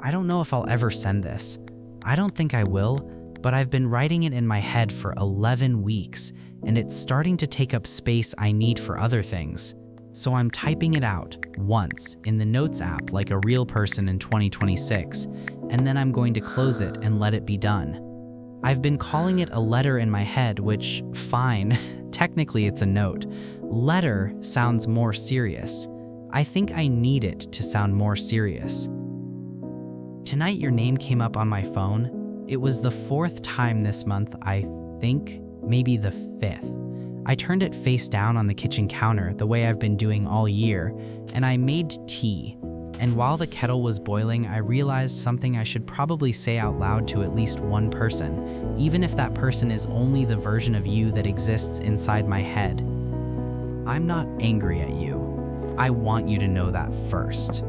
I don't know if I'll ever send this. I don't think I will, but I've been writing it in my head for 11 weeks, and it's starting to take up space I need for other things. So I'm typing it out once in the Notes app like a real person in 2026, and then I'm going to close it and let it be done. I've been calling it a letter in my head, which, fine, technically it's a note. Letter sounds more serious. I think I need it to sound more serious. Tonight your name came up on my phone. It was the 4th time this month, I think, maybe the 5th. I turned it face down on the kitchen counter the way I've been doing all year, and I made tea. And while the kettle was boiling, I realized something I should probably say out loud to at least one person, even if that person is only the version of you that exists inside my head. I'm not angry at you. I want you to know that first.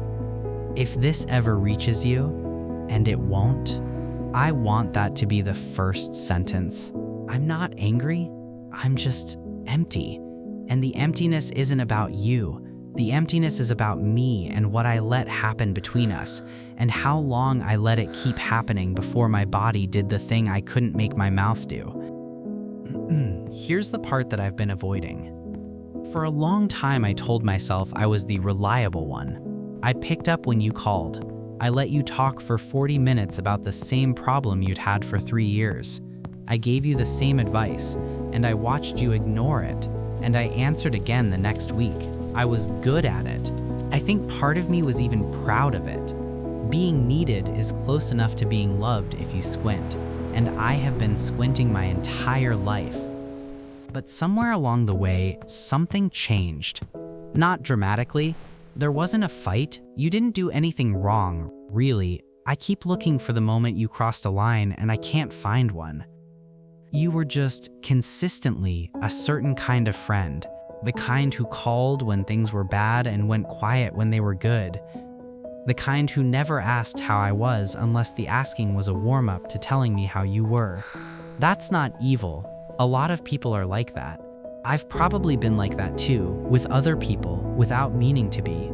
If this ever reaches you, and it won't, I want that to be the first sentence. I'm not angry, I'm just empty. And the emptiness isn't about you. The emptiness is about me and what I let happen between us, and how long I let it keep happening before my body did the thing I couldn't make my mouth do. Here's the part that I've been avoiding. For a long time, I told myself I was the reliable one. I picked up when you called. I let you talk for 40 minutes about the same problem you'd had for 3 years. I gave you the same advice, and I watched you ignore it, and I answered again the next week. I was good at it. I think part of me was even proud of it. Being needed is close enough to being loved if you squint, and I have been squinting my entire life. But somewhere along the way, something changed. Not dramatically. There wasn't a fight. You didn't do anything wrong, really. I keep looking for the moment you crossed a line, and I can't find one. You were just consistently a certain kind of friend. The kind who called when things were bad and went quiet when they were good. The kind who never asked how I was unless the asking was a warm-up to telling me how you were. That's not evil. A lot of people are like that. I've probably been like that too, with other people, without meaning to be.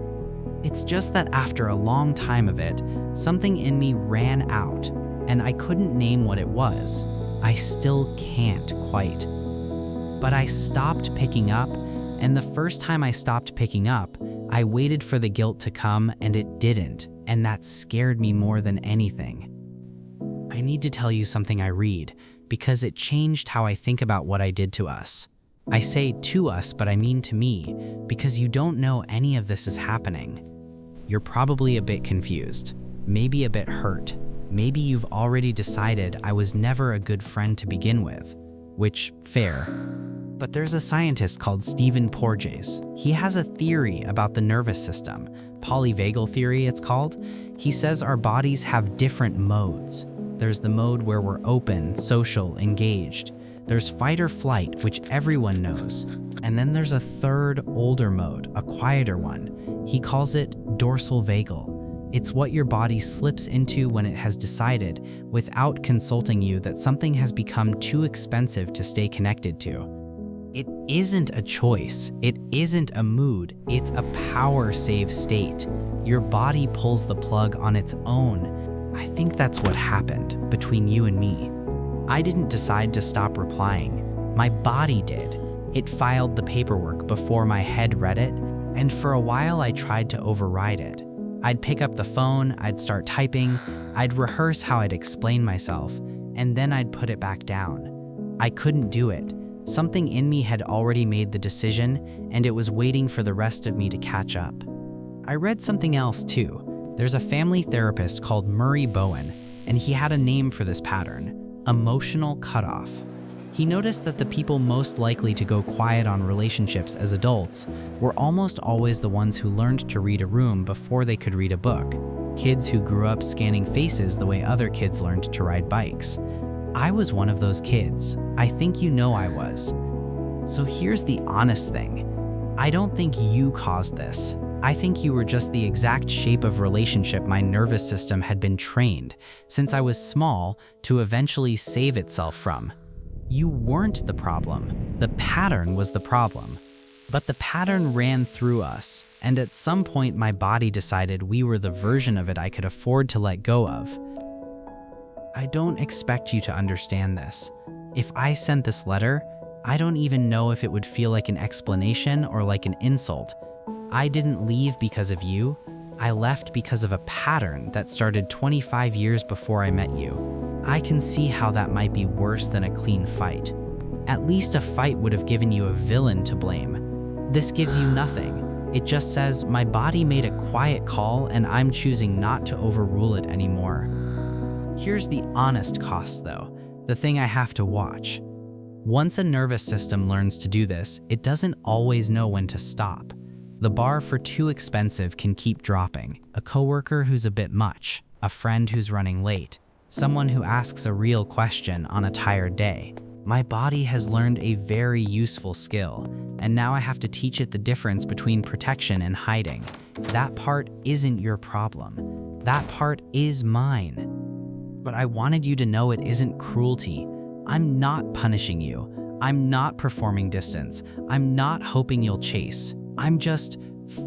It's just that after a long time of it, something in me ran out, and I couldn't name what it was. I still can't quite. But I stopped picking up, and the first time I stopped picking up, I waited for the guilt to come, and it didn't, and that scared me more than anything. I need to tell you something I read, because it changed how I think about what I did to us. I say to us, but I mean to me, because you don't know any of this is happening. You're probably a bit confused, maybe a bit hurt. Maybe you've already decided I was never a good friend to begin with, which, fair. But there's a scientist called Stephen Porges. He has a theory about the nervous system, Polyvagal theory it's called. He says our bodies have different modes. There's the mode where we're open, social, engaged. There's fight or flight, which everyone knows. And then there's a third, older mode, a quieter one. He calls it dorsal vagal. It's what your body slips into when it has decided, without consulting you, that something has become too expensive to stay connected to. It isn't a choice. It isn't a mood. It's a power save state. Your body pulls the plug on its own. I think that's what happened between you and me. I didn't decide to stop replying. My body did. It filed the paperwork before my head read it, and for a while I tried to override it. I'd pick up the phone, I'd start typing, I'd rehearse how I'd explain myself, and then I'd put it back down. I couldn't do it. Something in me had already made the decision, and it was waiting for the rest of me to catch up. I read something else too. There's a family therapist called Murray Bowen, and he had a name for this pattern: emotional cutoff. He noticed that the people most likely to go quiet on relationships as adults were almost always the ones who learned to read a room before they could read a book. Kids who grew up scanning faces the way other kids learned to ride bikes. I was one of those kids. I think you know I was. So here's the honest thing. I don't think you caused this. I think you were just the exact shape of relationship my nervous system had been trained, since I was small, to eventually save itself from. You weren't the problem. The pattern was the problem. But the pattern ran through us, and at some point my body decided we were the version of it I could afford to let go of. I don't expect you to understand this. If I sent this letter, I don't even know if it would feel like an explanation or like an insult. I didn't leave because of you. I left because of a pattern that started 25 years before I met you. I can see how that might be worse than a clean fight. At least a fight would have given you a villain to blame. This gives you nothing. It just says, my body made a quiet call and I'm choosing not to overrule it anymore. Here's the honest cost though, the thing I have to watch. Once a nervous system learns to do this, it doesn't always know when to stop. The bar for too expensive can keep dropping. A coworker who's a bit much, a friend who's running late, someone who asks a real question on a tired day. My body has learned a very useful skill, and now I have to teach it the difference between protection and hiding. That part isn't your problem. That part is mine. But I wanted you to know it isn't cruelty. I'm not punishing you. I'm not performing distance. I'm not hoping you'll chase. I'm just,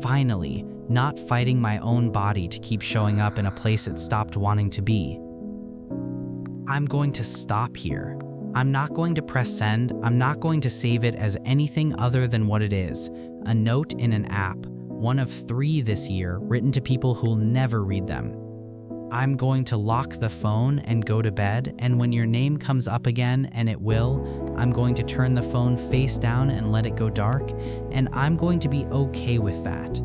finally, not fighting my own body to keep showing up in a place it stopped wanting to be. I'm going to stop here. I'm not going to press send. I'm not going to save it as anything other than what it is, a note in an app, one of 3 this year written to people who'll never read them. I'm going to lock the phone and go to bed, and when your name comes up again, and it will, I'm going to turn the phone face down and let it go dark, and I'm going to be okay with that.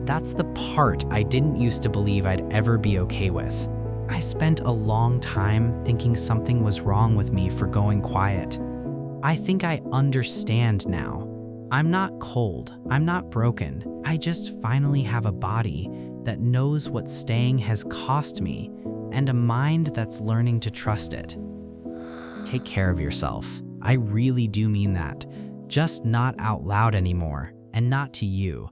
That's the part I didn't used to believe I'd ever be okay with. I spent a long time thinking something was wrong with me for going quiet. I think I understand now. I'm not cold, I'm not broken. I just finally have a body that knows what staying has cost me, and a mind that's learning to trust it. Take care of yourself. I really do mean that. Just not out loud anymore, and not to you.